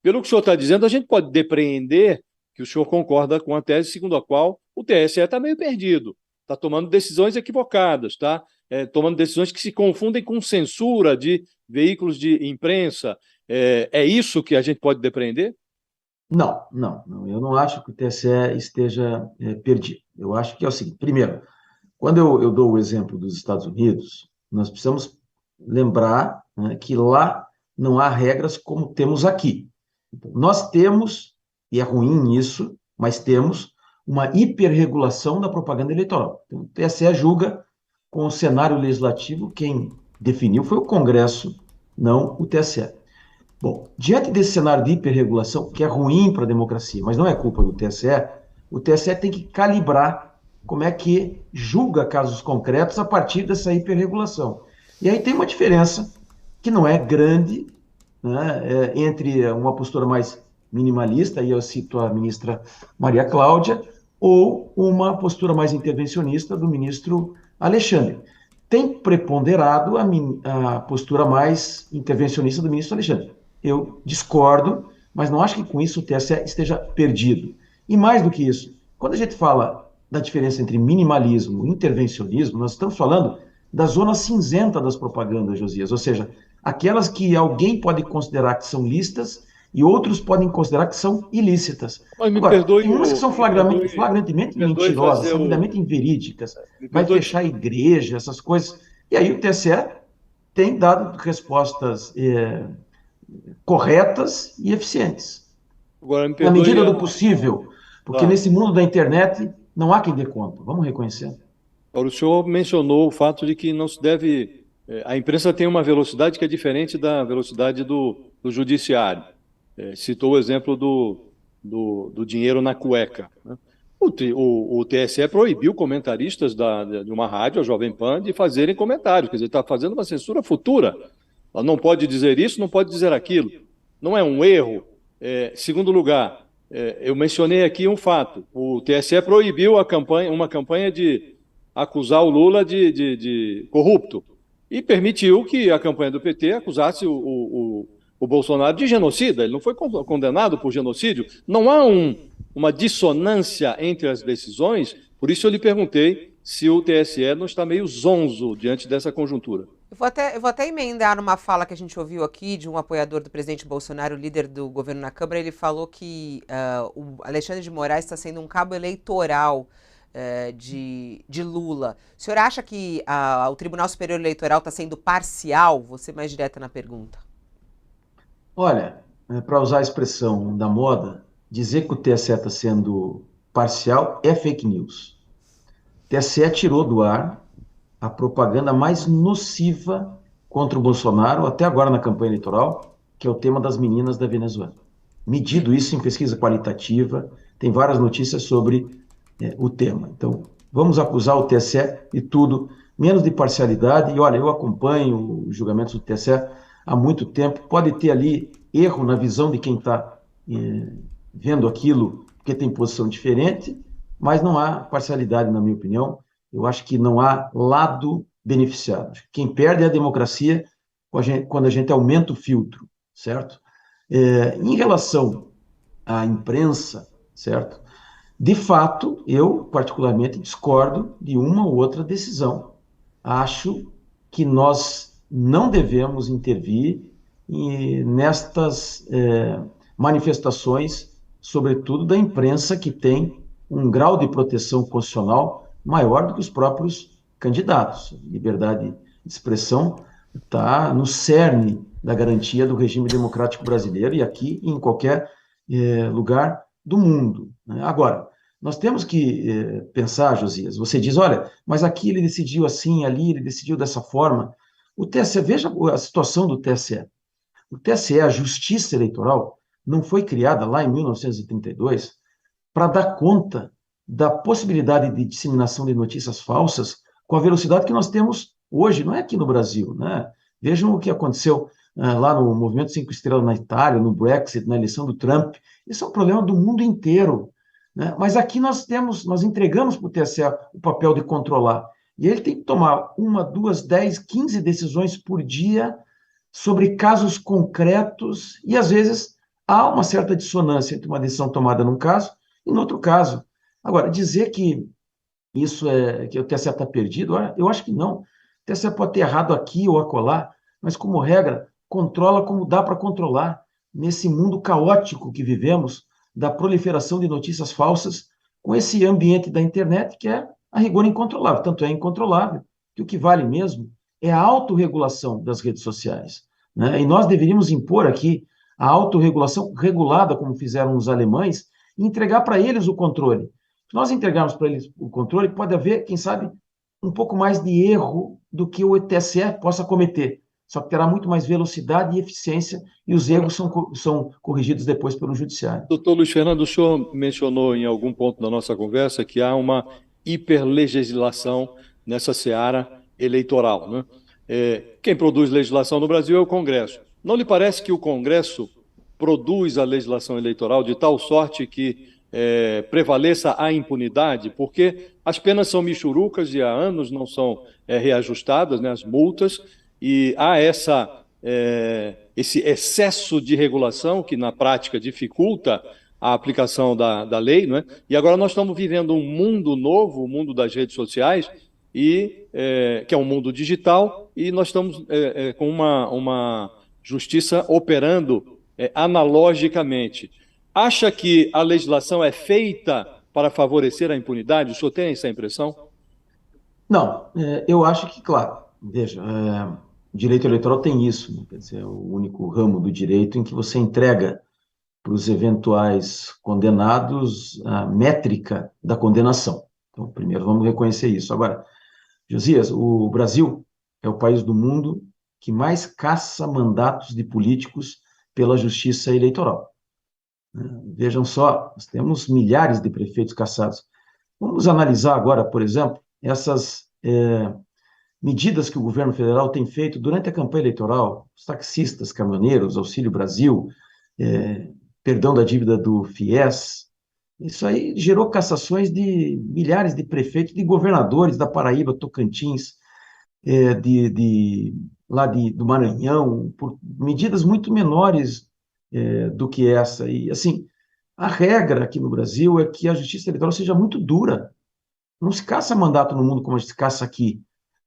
pelo que o senhor está dizendo, a gente pode depreender que o senhor concorda com a tese segundo a qual o TSE está meio perdido, está tomando decisões equivocadas, está tomando decisões que se confundem com censura de veículos de imprensa. É isso que a gente pode depreender? Não, não, não. Eu não acho que o TSE esteja perdido. Eu acho que é o seguinte: primeiro, quando eu dou o exemplo dos Estados Unidos, nós precisamos lembrar, né, que lá não há regras como temos aqui. Nós temos, e é ruim isso, mas temos uma hiperregulação da propaganda eleitoral. Então, o TSE julga com o cenário legislativo, quem definiu foi o Congresso, não o TSE. Bom, diante desse cenário de hiperregulação, que é ruim para a democracia, mas não é culpa do TSE, o TSE tem que calibrar como é que julga casos concretos a partir dessa hiperregulação. E aí tem uma diferença que não é grande, né, entre uma postura mais minimalista, e eu cito a ministra Maria Cláudia, ou uma postura mais intervencionista do ministro Alexandre. Tem preponderado a postura mais intervencionista do ministro Alexandre. Eu discordo, mas não acho que com isso o TSE esteja perdido. E mais do que isso, quando a gente fala da diferença entre minimalismo e intervencionismo, nós estamos falando da zona cinzenta das propagandas, Josias, ou seja, aquelas que alguém pode considerar que são lícitas e outros podem considerar que são ilícitas. Mas Agora, tem umas que são me flagrantemente perdoe mentirosas, fazer sabidamente inverídicas, me vai perdoe, fechar a igreja, essas coisas. E aí o TSE tem dado respostas corretas e eficientes, agora me na perdoe. medida do possível, porque Tá. nesse mundo da internet não há quem dê conta, vamos reconhecer. Agora, o senhor mencionou o fato de que não se deve. A imprensa tem uma velocidade que é diferente da velocidade do judiciário. Citou o exemplo do dinheiro na cueca, né? O TSE proibiu comentaristas de uma rádio, a Jovem Pan, de fazerem comentários. Quer dizer, está fazendo uma censura futura. Ela não pode dizer isso, não pode dizer aquilo. Não é um erro. Segundo lugar, eu mencionei aqui um fato. O TSE proibiu uma campanha de acusar o Lula de corrupto e permitiu que a campanha do PT acusasse o Bolsonaro de genocida. Ele não foi condenado por genocídio. Não há uma dissonância entre as decisões, por isso eu lhe perguntei se o TSE não está meio zonzo diante dessa conjuntura. Eu vou até emendar uma fala que a gente ouviu aqui de um apoiador do presidente Bolsonaro, líder do governo na Câmara. Ele falou que o Alexandre de Moraes está sendo um cabo eleitoral de Lula. O senhor acha que o Tribunal Superior Eleitoral está sendo parcial? Vou ser mais direta na pergunta. Olha, para usar a expressão da moda, dizer que o TSE está sendo parcial é fake news. O TSE tirou do ar a propaganda mais nociva contra o Bolsonaro, até agora na campanha eleitoral, que é o tema das meninas da Venezuela. Medido isso em pesquisa qualitativa, tem várias notícias sobre o tema. Então, vamos acusar o TSE de tudo, menos de parcialidade. E olha, eu acompanho os julgamentos do TSE há muito tempo. Pode ter ali erro na visão de quem está vendo aquilo, porque tem posição diferente, mas não há parcialidade, na minha opinião. Eu acho que não há lado beneficiado. Quem perde é a democracia quando a gente aumenta o filtro, certo? Em relação à imprensa, certo? De fato, eu particularmente discordo de uma ou outra decisão. Acho que nós não devemos intervir nestas manifestações, sobretudo da imprensa, que tem um grau de proteção constitucional maior do que os próprios candidatos. Liberdade de expressão está no cerne da garantia do regime democrático brasileiro e aqui em qualquer lugar do mundo, né? Agora, nós temos que pensar, Josias, você diz, olha, mas aqui ele decidiu assim, ali ele decidiu dessa forma. O TSE, veja a situação do TSE. O TSE, a Justiça Eleitoral, não foi criada lá em 1932 para dar conta da possibilidade de disseminação de notícias falsas com a velocidade que nós temos hoje, não é aqui no Brasil, né? Vejam o que aconteceu lá no Movimento Cinco Estrelas na Itália, no Brexit, na eleição do Trump. Isso é um problema do mundo inteiro, né? Mas aqui nós entregamos para o TSE o papel de controlar. E ele tem que tomar uma, duas, 10, 15 decisões por dia sobre casos concretos e, às vezes, há uma certa dissonância entre uma decisão tomada num caso e no outro caso. Agora, dizer que isso é que o TSE está perdido, olha, eu acho que não. O TSE pode ter errado aqui ou acolá, mas, como regra, controla como dá para controlar nesse mundo caótico que vivemos, da proliferação de notícias falsas, com esse ambiente da internet que é, a rigor, incontrolável. Tanto é incontrolável que o que vale mesmo é a autorregulação das redes sociais, né? E nós deveríamos impor aqui a autorregulação regulada, como fizeram os alemães, e entregar para eles o controle. Se nós entregarmos para eles o controle, pode haver, quem sabe, um pouco mais de erro do que o TSE possa cometer. Só que terá muito mais velocidade e eficiência, e os erros são corrigidos depois pelo judiciário. Doutor Luiz Fernando, o senhor mencionou em algum ponto da nossa conversa que há uma hiperlegislação nessa seara eleitoral, né? Quem produz legislação no Brasil é o Congresso. Não lhe parece que o Congresso produz a legislação eleitoral de tal sorte que prevaleça a impunidade? Porque as penas são michurucas e há anos não são reajustadas, né, as multas, e há esse excesso de regulação que, na prática, dificulta a aplicação da lei, não é? E agora nós estamos vivendo um mundo novo, o mundo das redes sociais, que é um mundo digital, e nós estamos com uma justiça operando analogicamente. Acha que a legislação é feita para favorecer a impunidade? O senhor tem essa impressão? Não, eu acho que, claro, veja, o direito eleitoral tem isso, né? Quer dizer, é o único ramo do direito em que você entrega para os eventuais condenados a métrica da condenação. Então, primeiro, vamos reconhecer isso. Agora, Josias, o Brasil é o país do mundo que mais caça mandatos de políticos pela justiça eleitoral, né? Vejam só, nós temos milhares de prefeitos caçados. Vamos analisar agora, por exemplo, essas medidas que o governo federal tem feito durante a campanha eleitoral, os taxistas, caminhoneiros, Auxílio Brasil, perdão da dívida do FIES. Isso aí gerou cassações de milhares de prefeitos, de governadores da Paraíba, Tocantins, do Maranhão, por medidas muito menores do que essa. E, assim, a regra aqui no Brasil é que a justiça eleitoral seja muito dura. Não se caça mandato no mundo como a gente caça aqui,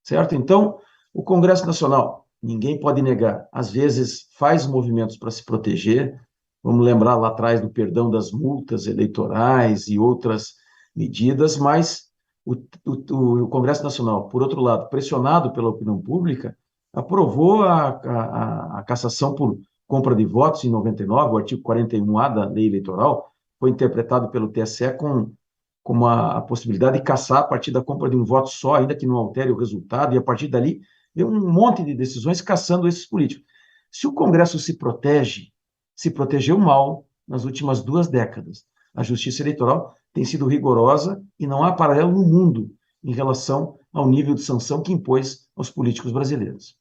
certo? Então, o Congresso Nacional, ninguém pode negar, às vezes faz movimentos para se proteger. Vamos lembrar lá atrás do perdão das multas eleitorais e outras medidas, mas o Congresso Nacional, por outro lado, pressionado pela opinião pública, aprovou a cassação por compra de votos em 99, o artigo 41A da Lei Eleitoral, foi interpretado pelo TSE como a possibilidade de cassar a partir da compra de um voto só, ainda que não altere o resultado, e a partir dali veio um monte de decisões cassando esses políticos. Se o Congresso se protegeu mal nas últimas 2 décadas. A justiça eleitoral tem sido rigorosa e não há paralelo no mundo em relação ao nível de sanção que impôs aos políticos brasileiros.